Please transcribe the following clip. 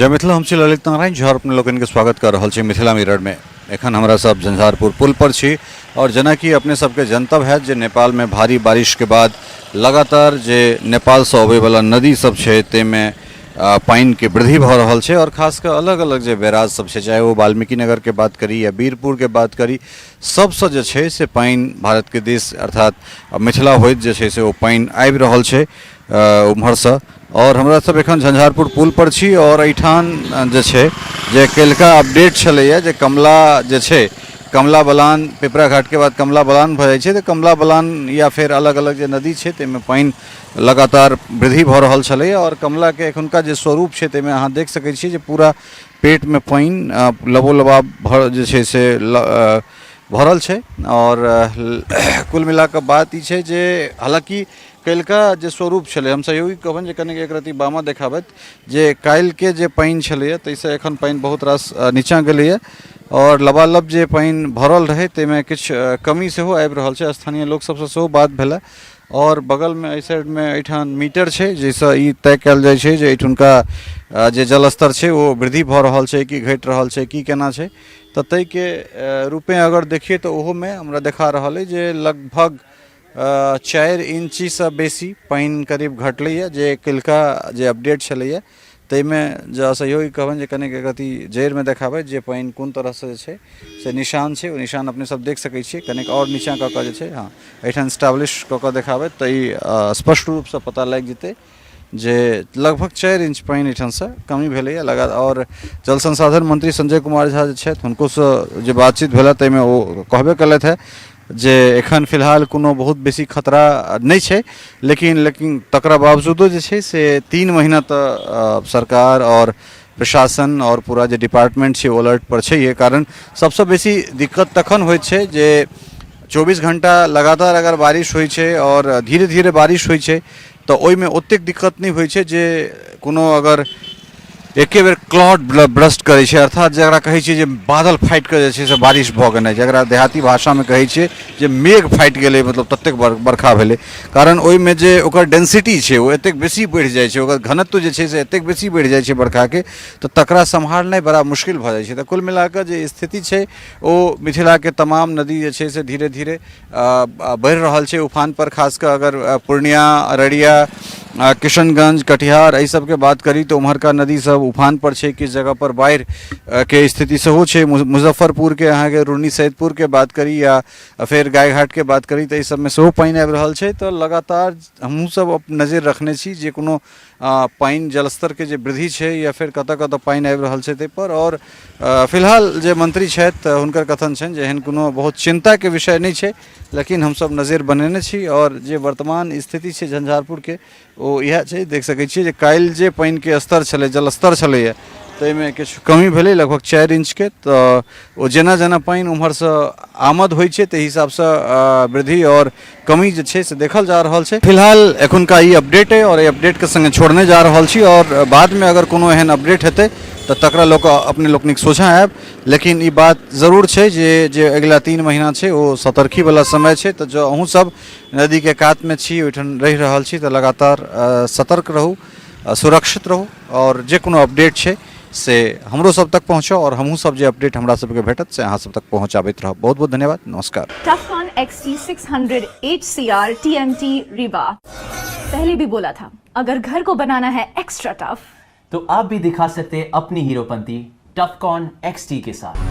जय मिथिला, हम छी ललित नारायण झा अपने लोगन के स्वागत कर रहा छी मिथिला मिरर में। एखन हमरा सब झंझारपुर पुल पर छी और जेना कि अपने सबके जनतब है जे नेपाल में भारी बारिश के बाद लगातार जे नेपाल से अबै वाला नदी सब छै तेमे पानी के वृद्धि भ रहल छै और खास कर अलग अलग जे बैराज सब छै, चाहे वो वाल्मीकि नगर के बात करी या वीरपुर के बात करी, सबसे जे छै से पानी भारत के देश अर्थात मिथिला होइत जे छै से ओ पानी आबि रहल छै उम्हर से। और हमरा सब एखन झंझारपुर पुल पर छी और एहिठाम जे छै जे कल्हिका अपडेट छलैया जे कमला जे छै कमला बलान पिपरा घाट के बाद कमला बलान भऽ जाइ छै तऽ कमला बलान या फिर अलग अलग जे नदी छै ताहिमे पानी लगातार वृद्धि भऽ रहल छलैया और कमला के एखुनका जे स्वरूप छै ताहिमे अहाँ देख सकै छियै जे पूरा पेट में पानी लबोलबाब जे छै से भरल छै। और कुल मिला कऽ बात ई छै जे हालांकि कल्हिका जे स्वरूप छलै हम सहयोगी कहबनि जे कनिक एक रत्ती बामा देखाबैत जे काल्हिके जे पानि छलैया ताहिसँ एखन पानि बहुत रास नीचाँ गेलैया और लबालब जे पानि भरल रहै ताहिमे किछु कमी सेहो आबि रहल छै। स्थानीय लोक सबसँ सेहो बात भेलै और बगलमे एहि साइडमे एहिठाम मीटर छै जाहिसँ ई तय कयल जाइ छै जे एहिठुनका जे जलस्तर छै ओ वृद्धि भऽ रहल छै कि घटि रहल छै कि केना छै। तऽ ताहिके रूपमे अगर देखिए तऽ ओहोमे हमरा देखा रहल अइ जे लगभग 4 इंचीसँ बेसी पानि करीब घटलैया जे कल्हिका जे अपडेट छलैया ताहिमे जे सहयोगी कहबनि जे कनिक एक रत्ती जरिमे देखाबै जे पानि कोन तरहसँ जे छै से निशान छै, ओ निशान अपने सब देख सकै छियै। कनिक और नीचाँ कऽ कऽ जे छै हाँ एहिठाम स्टैब्लिश कऽ कऽ देखाबै तऽ ई स्पष्ट रूपसँ पता लागि जेतै जे लगभग 4 इंच पानि एहिठामसँ कमी भेलैया लगा। और जल संसाधन मंत्री संजय कुमार झा जे छथि हुनकोसँ जे बातचीत भेलै ताहिमे ओ कहबे कयलथि है जे एखन फिलहाल कोनो बहुत बेसी खतरा नहीं छै, लेकिन तकरा बावजूदो जे छै से 3 महीना तऽ सरकार और प्रशासन और पूरा जे डिपार्टमेंट छै अलर्ट पर छै। ये कारण सबसँ बेसी दिक्कत तखन होइत छै जे 24 घंटा लगातार अगर बारिश होइ छै और धीरे धीरे बारिश होइ छै तऽ ओहिमे ओतेक दिक्कत नहीं होइ छै जे कोनो अगर एके बेर क्लाउड ब्रस्ट करै छै अर्थात जकरा कहै छै जे बादल फाटि कऽ जे छै से बारिश भऽ गेनाइ, जकरा देहाती भाषामे कहै छै जे मेघ फाटि गेलै, मतलब ततेक बरखा भेलै। कारण ओहिमे जे ओकर डेंसिटी छै ओ एतेक बेसी बढ़ि जाइ छै, ओकर घनत्व जे छै से एतेक बेसी बढ़ि जाइ छै बरखाके, तऽ तकरा सम्हारनाइ बड़ा मुश्किल भऽ जाइ छै। तऽ कुल मिला कऽ जे स्थिति छै ओ मिथिलाके तमाम नदी जे छै से धीरे धीरे बढ़ि रहल छै उफान पर। खास कऽ अगर पूर्णिया, अररिया, किशनगंज, कटिहार एहि सबके बात करी तो उम्हरका नदी सब उफान पर छै, किस जगह पर बाढ़ि के स्थिति सेहो छै। मुजफ्फरपुर के अहाँके रुन्नी सैदपुर के बात करी या फिर गायघाट के बात करी तऽ एहि सबमे सेहो पानि आबि रहल छै। तऽ लगातार हमहूँ सब नजरि रखने छी जे कोनो पानि जलस्तर के जे वृद्धि छै या फिर कतऽ कतऽ पानि आबि रहल छै ताहि पर। और फिलहाल जे मंत्री छथि हुनकर कथन छनि जे एहन कोनो बहुत चिंता के विषय नहीं छै, लेकिन हमसब नजरि बनेने छी और जे वर्तमान स्थिति छै झंझारपुर के ओ इएह छै। देख सकै छियै जे काल्हि जे पानि के स्तर छलै, जलस्तर छलैया ताहिमे किछु कमी भेलै लगभग 4 इंच के। तऽ ओ जेना जेना पानि उम्हरसँ आमद होइ छै ताहि हिसाबसँ वृद्धि और कमी जे छै से देखल जा रहल छै। फिलहाल एखुनका ई अपडेट है और ई अपडेट के संगे छोड़ने जा रहल छी और बाद में अगर कोनो एहन अपडेट हेतै तऽ तकरा लोक अपने लोकनिक सोझाँ आयब। लेकिन ई बात जरूर छै जे अगिला 3 महीना छै ओ सतर्की वाला समय छै। तऽ जो अहूँ सब नदी के कात में छी, ओहिठाम रहि रहल छी, तऽ लगातार सतर्क रहू, सुरक्षित रहू और जे कोनो अपडेट छै से हमरो सब तक पहुँचो और हमहूँ सब जे अपडेट हमरा सबके भेटत से अहाँ सब तक पहुँचाबैत रहब। बहुत बहुत धन्यवाद, नमस्कार। टफकॉन XT 600 HCR TMT रिवा। पहले भी बोला था अगर घर को बनाना है एक्स्ट्रा टफ तो आप भी दिखा सकते हैं अपनी हीरोपंती टफकॉन XT के साथ।